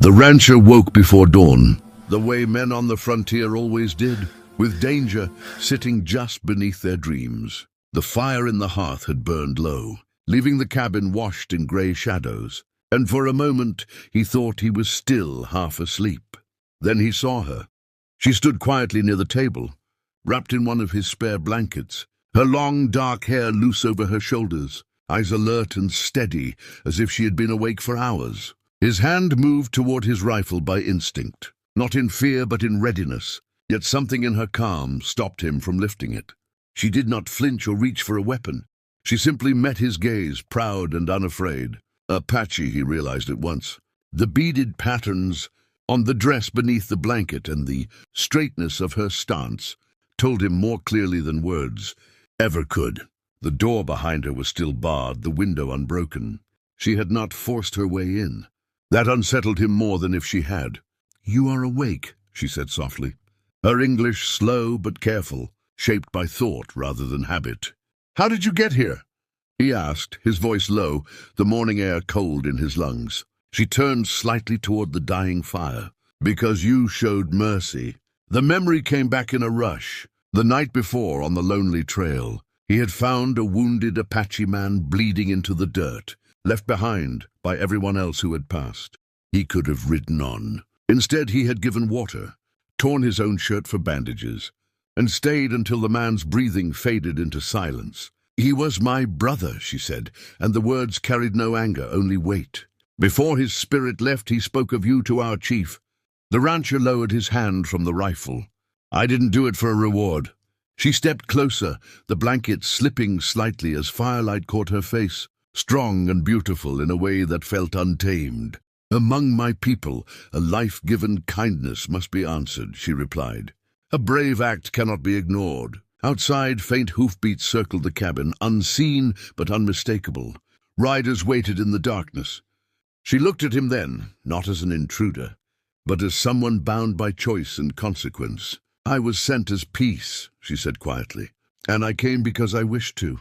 The rancher woke before dawn, the way men on the frontier always did, with danger sitting just beneath their dreams. The fire in the hearth had burned low, leaving the cabin washed in grey shadows, and for a moment he thought he was still half asleep. Then he saw her. She stood quietly near the table, wrapped in one of his spare blankets, her long dark hair loose over her shoulders, eyes alert and steady as if she had been awake for hours. His hand moved toward his rifle by instinct, not in fear but in readiness, yet something in her calm stopped him from lifting it. She did not flinch or reach for a weapon. She simply met his gaze, proud and unafraid. Apache, he realized at once. The beaded patterns on the dress beneath the blanket and the straightness of her stance told him more clearly than words ever could. The door behind her was still barred, the window unbroken. She had not forced her way in. That unsettled him more than if she had. "You are awake," she said softly. Her English slow but careful, shaped by thought rather than habit. "How did you get here?" he asked, his voice low, the morning air cold in his lungs. She turned slightly toward the dying fire. "Because you showed mercy." The memory came back in a rush. The night before, on the lonely trail, he had found a wounded Apache man bleeding into the dirt, left behind by everyone else who had passed. He could have ridden on. Instead, he had given water, torn his own shirt for bandages, and stayed until the man's breathing faded into silence. "He was my brother," she said, and the words carried no anger, only weight. "Before his spirit left, he spoke of you to our chief." The rancher lowered his hand from the rifle. "I didn't do it for a reward." She stepped closer, the blanket slipping slightly as firelight caught her face, strong and beautiful in a way that felt untamed. "Among my people, a life-given kindness must be answered," she replied. "A brave act cannot be ignored." Outside, faint hoofbeats circled the cabin, unseen but unmistakable. Riders waited in the darkness. She looked at him then, not as an intruder, but as someone bound by choice and consequence. "I was sent as peace," she said quietly, "and I came because I wished to."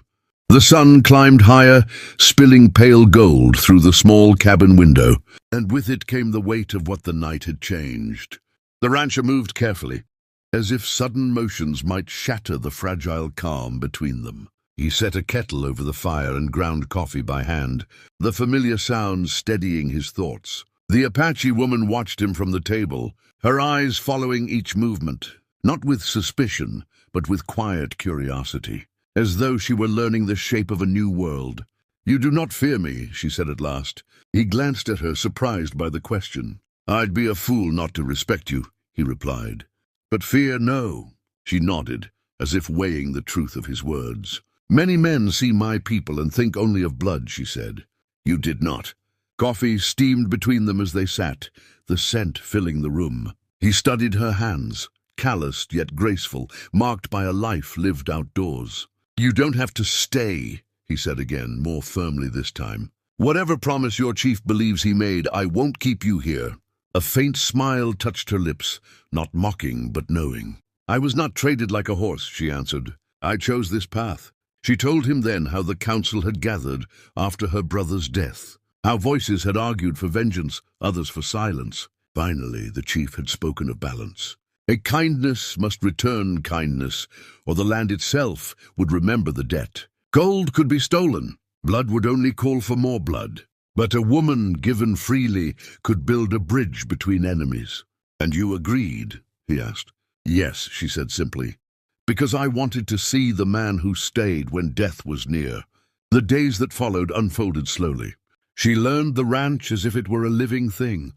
The sun climbed higher, spilling pale gold through the small cabin window, and with it came the weight of what the night had changed. The rancher moved carefully, as if sudden motions might shatter the fragile calm between them. He set a kettle over the fire and ground coffee by hand, the familiar sounds steadying his thoughts. The Apache woman watched him from the table, her eyes following each movement, not with suspicion, but with quiet curiosity, as though she were learning the shape of a new world. "You do not fear me," she said at last. He glanced at her, surprised by the question. "I'd be a fool not to respect you," he replied. "But fear, no." She nodded, as if weighing the truth of his words. "Many men see my people and think only of blood," she said. "You did not." Coffee steamed between them as they sat, the scent filling the room. He studied her hands, calloused yet graceful, marked by a life lived outdoors. "You don't have to stay," he said again, more firmly this time. "Whatever promise your chief believes he made, I won't keep you here." A faint smile touched her lips, not mocking but knowing. "I was not traded like a horse," she answered. "I chose this path." She told him then how the council had gathered after her brother's death, how voices had argued for vengeance, others for silence. Finally, the chief had spoken of balance. A kindness must return kindness, or the land itself would remember the debt. Gold could be stolen. Blood would only call for more blood. But a woman given freely could build a bridge between enemies. "And you agreed?" he asked. "Yes," she said simply, "because I wanted to see the man who stayed when death was near." The days that followed unfolded slowly. She learned the ranch as if it were a living thing,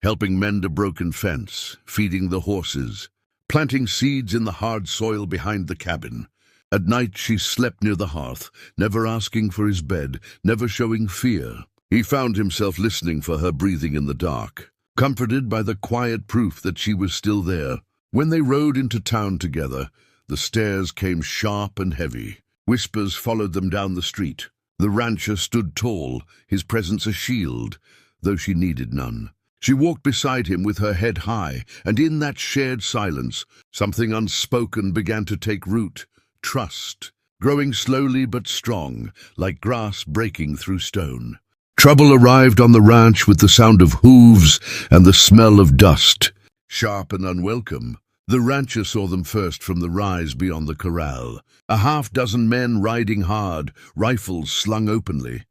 helping mend a broken fence, feeding the horses, planting seeds in the hard soil behind the cabin. At night she slept near the hearth, never asking for his bed, never showing fear. He found himself listening for her breathing in the dark, comforted by the quiet proof that she was still there. When they rode into town together, the stairs came sharp and heavy. Whispers followed them down the street. The rancher stood tall, his presence a shield, though she needed none. She walked beside him with her head high, and in that shared silence, something unspoken began to take root. Trust, growing slowly but strong, like grass breaking through stone. Trouble arrived on the ranch with the sound of hooves and the smell of dust. Sharp and unwelcome, the rancher saw them first from the rise beyond the corral. A half-dozen men riding hard, rifles slung openly,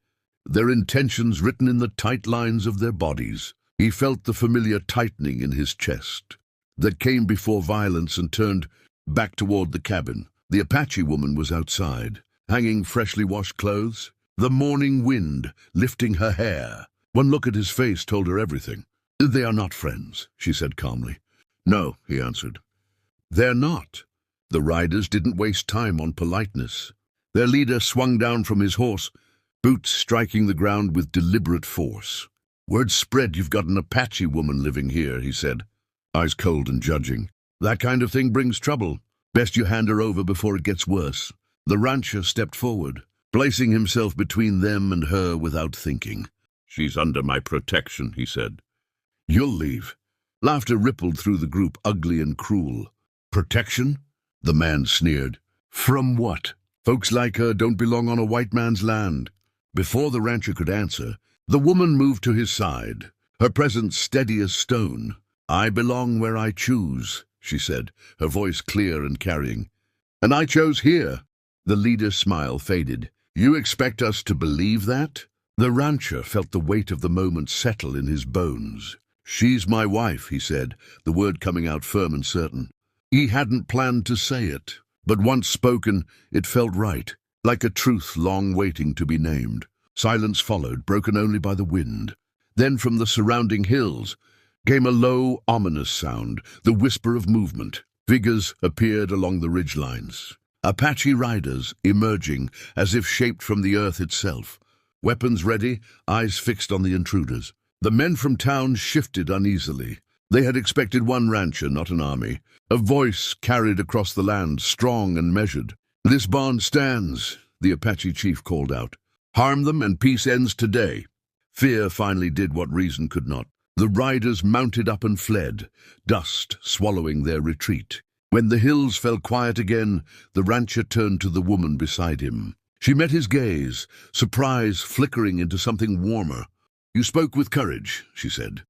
their intentions written in the tight lines of their bodies. He felt the familiar tightening in his chest that came before violence and turned back toward the cabin. The Apache woman was outside, hanging freshly washed clothes, the morning wind lifting her hair. One look at his face told her everything. "They are not friends," she said calmly. "No," he answered. "They're not." The riders didn't waste time on politeness. Their leader swung down from his horse, boots striking the ground with deliberate force. "Word spread you've got an Apache woman living here," he said, eyes cold and judging. "That kind of thing brings trouble. Best you hand her over before it gets worse." The rancher stepped forward, placing himself between them and her without thinking. "She's under my protection," he said. "You'll leave." Laughter rippled through the group, ugly and cruel. "Protection?" The man sneered. "From what? Folks like her don't belong on a white man's land." Before the rancher could answer, the woman moved to his side, her presence steady as stone. "I belong where I choose," she said, her voice clear and carrying. "And I chose here." The leader's smile faded. "You expect us to believe that?" The rancher felt the weight of the moment settle in his bones. "She's my wife," he said, the word coming out firm and certain. He hadn't planned to say it, but once spoken, it felt right, like a truth long waiting to be named. Silence followed, broken only by the wind. Then from the surrounding hills came a low, ominous sound, the whisper of movement. Figures appeared along the ridgelines. Apache riders emerging as if shaped from the earth itself. Weapons ready, eyes fixed on the intruders. The men from town shifted uneasily. They had expected one rancher, not an army. A voice carried across the land, strong and measured. "This bond stands," the Apache chief called out. "Harm them and peace ends today." Fear finally did what reason could not. The riders mounted up and fled, dust swallowing their retreat. When the hills fell quiet again, the rancher turned to the woman beside him. She met his gaze, surprise flickering into something warmer. "You spoke with courage," she said.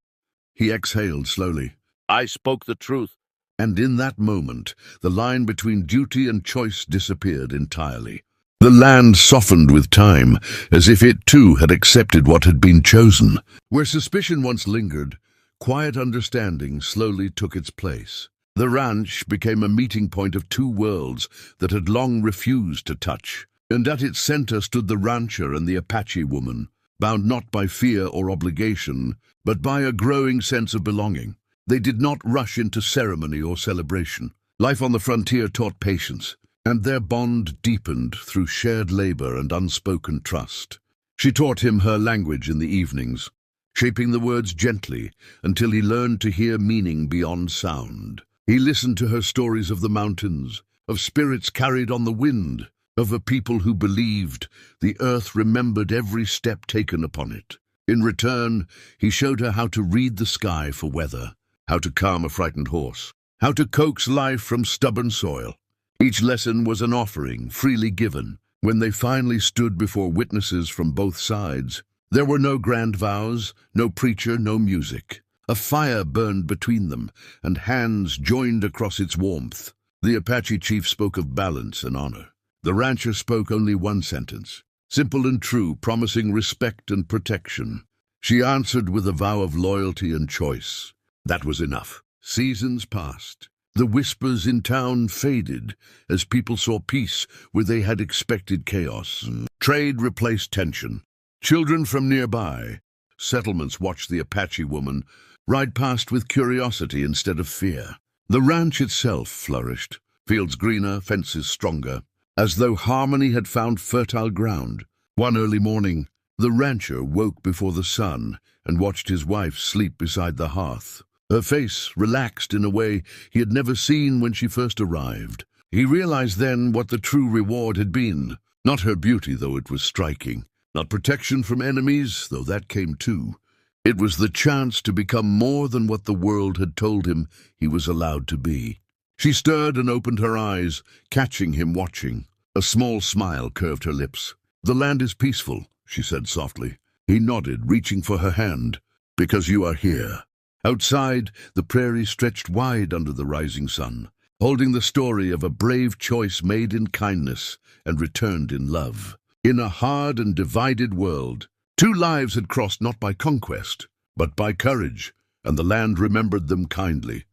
He exhaled slowly. "I spoke the truth." And in that moment, the line between duty and choice disappeared entirely. The land softened with time, as if it too had accepted what had been chosen. Where suspicion once lingered, quiet understanding slowly took its place. The ranch became a meeting point of two worlds that had long refused to touch. And at its center stood the rancher and the Apache woman, bound not by fear or obligation, but by a growing sense of belonging. They did not rush into ceremony or celebration. Life on the frontier taught patience, and their bond deepened through shared labor and unspoken trust. She taught him her language in the evenings, shaping the words gently until he learned to hear meaning beyond sound. He listened to her stories of the mountains, of spirits carried on the wind, of a people who believed the earth remembered every step taken upon it. In return, he showed her how to read the sky for weather, how to calm a frightened horse, how to coax life from stubborn soil. Each lesson was an offering, freely given. When they finally stood before witnesses from both sides, there were no grand vows, no preacher, no music. A fire burned between them, and hands joined across its warmth. The Apache chief spoke of balance and honor. The rancher spoke only one sentence, simple and true, promising respect and protection. She answered with a vow of loyalty and choice. That was enough. Seasons passed. The whispers in town faded as people saw peace where they had expected chaos. Trade replaced tension. Children from nearby settlements watched the Apache woman ride past with curiosity instead of fear. The ranch itself flourished, fields greener, fences stronger, as though harmony had found fertile ground. One early morning, the rancher woke before the sun and watched his wife sleep beside the hearth. Her face relaxed in a way he had never seen when she first arrived. He realized then what the true reward had been. Not her beauty, though it was striking. Not protection from enemies, though that came too. It was the chance to become more than what the world had told him he was allowed to be. She stirred and opened her eyes, catching him watching. A small smile curved her lips. "The land is peaceful," she said softly. He nodded, reaching for her hand. "Because you are here." Outside, the prairie stretched wide under the rising sun, holding the story of a brave choice made in kindness and returned in love. In a hard and divided world, two lives had crossed not by conquest, but by courage, and the land remembered them kindly.